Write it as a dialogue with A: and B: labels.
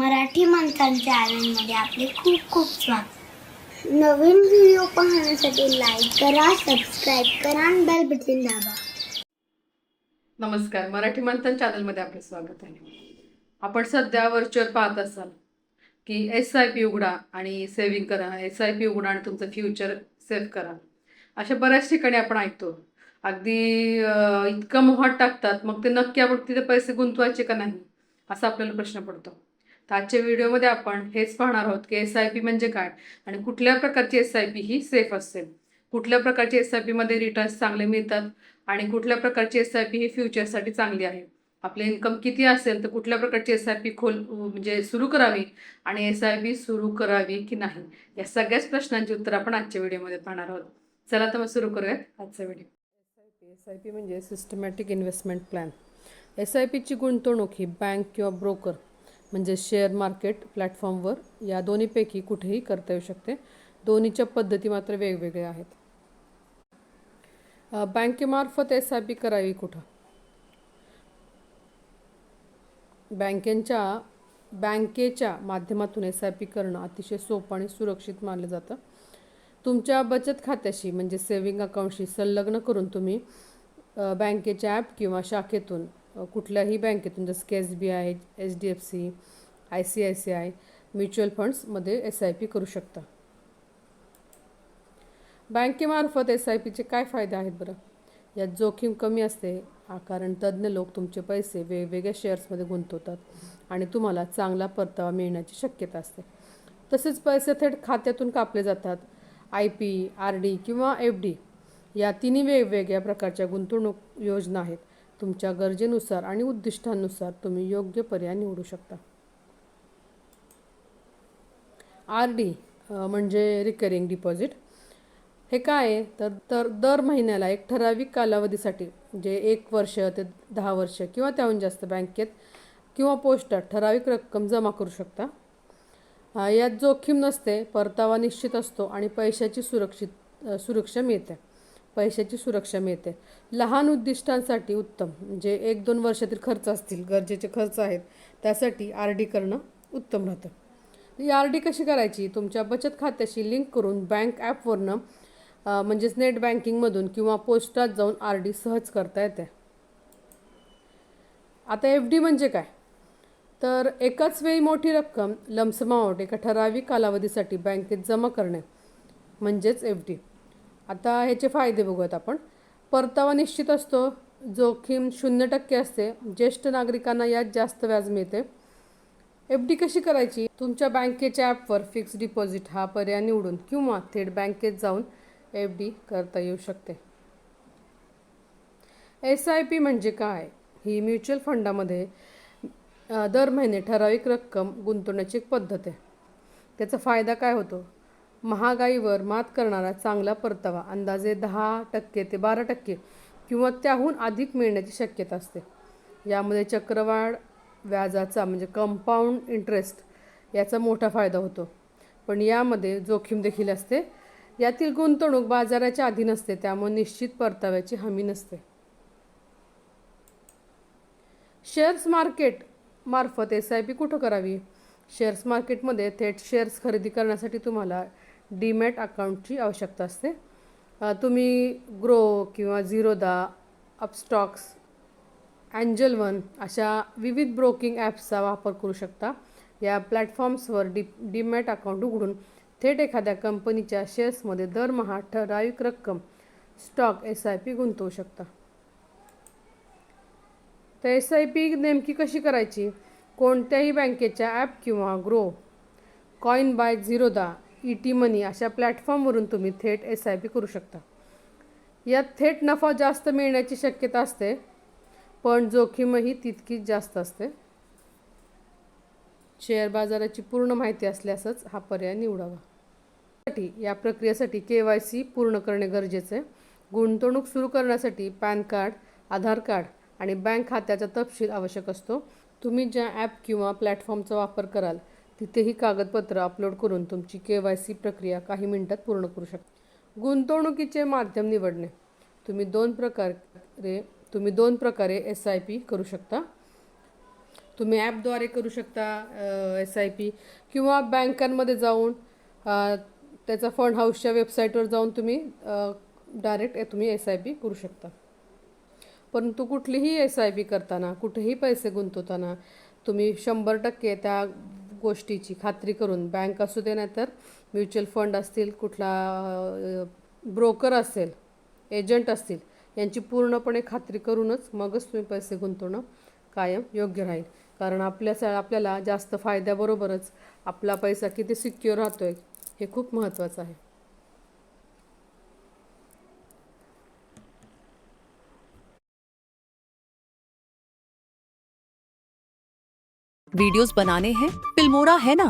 A: मराठी मंथन चॅनलमध्ये आपले खूप खूप स्वागत. नवीन व्हिडिओ पाहण्यासाठी लाईक करा, सबस्क्राईब करा आणि बेल बटन दाबा.
B: नमस्कार, मराठी मंथन चॅनलमध्ये आपले स्वागत आहे. आपण सध्या व्हर्च्युअल पाहत असाल की SIP उघडा आणि सेव्हिंग करा, SIP उघडा आणि तुमचं फ्युचर सेव्ह करा, अशा बऱ्याच ठिकाणी आपण ऐकतो. अगदी इतकं मोहात टाकतात, मग ते नक्की आपण तिथे पैसे गुंतवायचे का नाही असा आपल्याला प्रश्न पडतो. तर आजच्या व्हिडिओमध्ये आपण हेच पाहणार आहोत की SIP म्हणजे काय आणि कुठल्या प्रकारची SIP ही सेफ असेल, कुठल्या प्रकारची SIP मध्ये रिटर्न्स चांगले मिळतात आणि कुठल्या प्रकारची SIP ही फ्युचरसाठी चांगली आहे. आपले इन्कम किती असेल तर कुठल्या प्रकारची SIP म्हणजे सुरू करावी आणि SIP सुरू करावी की नाही, या सगळ्याच प्रश्नांची उत्तर आपण आजच्या व्हिडिओमध्ये पाहणार आहोत. चला तर मग सुरू करूयात आजचा व्हिडिओ. SIP म्हणजे सिस्टमॅटिक इन्व्हेस्टमेंट प्लॅन. SIPची गुंतवणूक ही बँक किंवा ब्रोकर म्हणजे शेअर मार्केट प्लॅटफॉर्मवर या दोन्हीपैकी कुठेही करता येऊ शकते. दोन्हीच्या पद्धती मात्र वेगवेगळ्या आहेत. बँकेमार्फत SIP करावी कुठं? बँकेच्या माध्यमातून SIP करणं अतिशय सोपं आणि सुरक्षित मानलं जातं. तुमच्या बचत खात्याशी म्हणजे सेव्हिंग अकाउंटशी संलग्न करून तुम्ही बँकेच्या ॲप किंवा शाखेतून कुठल्याही बँकेतून जसं की SBI, HDFC, ICICI म्युच्युअल फंड्समध्ये SIP करू शकता. बँकेमार्फत SIPचे काय फायदे आहेत बरं? यात जोखीम कमी असते, कारण तज्ज्ञ लोक तुमचे पैसे वेगवेगळ्या शेअर्समध्ये गुंतवतात आणि तुम्हाला चांगला परतावा मिळण्याची शक्यता असते. तसेच पैसे थेट खात्यातून कापले जातात. IP, RD किंवा FD या तिन्ही वेगवेगळ्या प्रकारच्या गुंतवणूक योजना आहेत. तुमच्या गरजेनुसार आणि उद्दिष्टांनुसार तुम्ही योग्य पर्याय निवडू शकता. RD म्हणजे रिकरिंग डिपॉझिट. हे काय आहे तर दर महिन्याला एक ठराविक कालावधीसाठी म्हणजे 1 वर्ष ते 10 वर्ष किंवा त्याहून जास्त बँकेत किंवा पोस्टात ठराविक रक्कम जमा करू शकता. यात जोखीम नसते, परतावा निश्चित असतो आणि पैशाची सुरक्षा मिळते. लहान उद्दिष्टांसाठी उत्तम, म्हणजे 1-2 वर्षातील खर्च असतील, गरजेचे खर्च आहेत, त्यासाठी RD करणं उत्तम राहतं. ही RD कशी करायची? तुमच्या बचत खात्याशी लिंक करून बँक ॲपवरनं म्हणजेच नेट बँकिंगमधून किंवा पोस्टात जाऊन RD सहज करता येते. आता FD म्हणजे काय? तर एकाच वेळी मोठी रक्कम लमसम अमाऊंट एका ठराविक कालावधीसाठी बँकेत जमा करणे म्हणजेच FD. आता ह्याचे फायदे बघूयात आपण. परतावा निश्चित असतो, जोखीम 0% असते, ज्येष्ठ नागरिकांना यात जास्त व्याज मिळते. FD कशी करायची? तुमच्या बँकेच्या ॲपवर फिक्स डिपॉझिट हा पर्याय निवडून किंवा थेट बँकेत जाऊन FD करता येऊ शकते. SIP म्हणजे काय? ही म्युच्युअल फंडामध्ये दर महिने ठराविक रक्कम गुंतवण्याची एक पद्धत आहे. त्याचा फायदा काय होतो? महागाईवर मात करणारा चांगला परतावा अंदाजे 10% ते 12% किंवा त्याहून अधिक मिळण्याची शक्यता असते. यामध्ये चक्रवाढ व्याजाचा म्हणजे कंपाऊंड इंटरेस्ट याचा मोठा फायदा होतो, पण यामध्ये जोखीम देखील असते. यातील गुंतवणूक बाजाराच्या अधीन असते, त्यामुळे निश्चित परताव्याची हमी नसते. शेअर्स मार्केट मार्फत SIP कुठं करावी? शेअर्स मार्केटमध्ये थेट शेअर्स खरेदी करण्यासाठी तुम्हाला डीमॅट अकाउंटची आवश्यकता असते. तुम्ही ग्रो किंवा झिरोदा, अपस्टॉक्स, एंजल वन अशा विविध ब्रोकिंग ॲप्सचा वापर करू शकता. या प्लॅटफॉर्म्सवर डीमॅट अकाउंट उघडून थेट एखाद्या कंपनीच्या शेअर्समध्ये दरमहा ठराविक रक्कम स्टॉक SIP गुंतवू शकता. तर SIP नेमकी कशी करायची? कोणत्याही बँकेच्या ॲप किंवा Groww, coin by Zerodha, ET money अशा प्लॅटफॉर्मवरून तुम्ही थेट SIP करू शकता. यात थेट नफा जास्त मिळण्याची शक्यता असते, पण जोखीमही तितकीच जास्त असते. शेअर बाजाराची पूर्ण माहिती असल्यासच हा पर्याय निवडावा. या प्रक्रियेसाठी KYC पूर्ण करणे गरजेचे आहे. गुंतवणूक सुरू करण्यासाठी पॅन कार्ड, आधार कार्ड आणि बँक खात्याचा तपशील आवश्यक असतो. तुम्ही ज्या ॲप किंवा प्लॅटफॉर्मचा वापर कराल तिथे ही कागदपत्र अपलोड करून तुमची KYC प्रक्रिया काही मिनिटात पूर्ण करू शकता. गुंतवणुकीचे माध्यम निवडणे. तुम्ही दोन प्रकारे SIP करू शकता. तुम्ही ॲपद्वारे करू शकता SIP, किंवा बँकांमध्ये जाऊन त्याचा फंड हाऊसच्या वेबसाईटवर जाऊन तुम्ही डायरेक्ट तुम्ही SIP करू शकता. परंतु कुठलीही SIP करताना, कुठेही पैसे गुंतवताना तुम्ही 100% त्या गोष्टीची खात्री करून, बँक असू दे नाही तर म्युच्युअल फंड असतील, कुठला ब्रोकर असेल, एजंट असतील, यांची पूर्णपणे खात्री करूनच मगच तुम्ही पैसे गुंतवणं कायम योग्य राहील. कारण आपल्याला जास्त फायद्याबरोबरच आपला पैसा किती सिक्युअर राहतोय हे खूप महत्त्वाचं आहे.
C: वीडियोस बनाने हैं, फिल्मोरा है ना.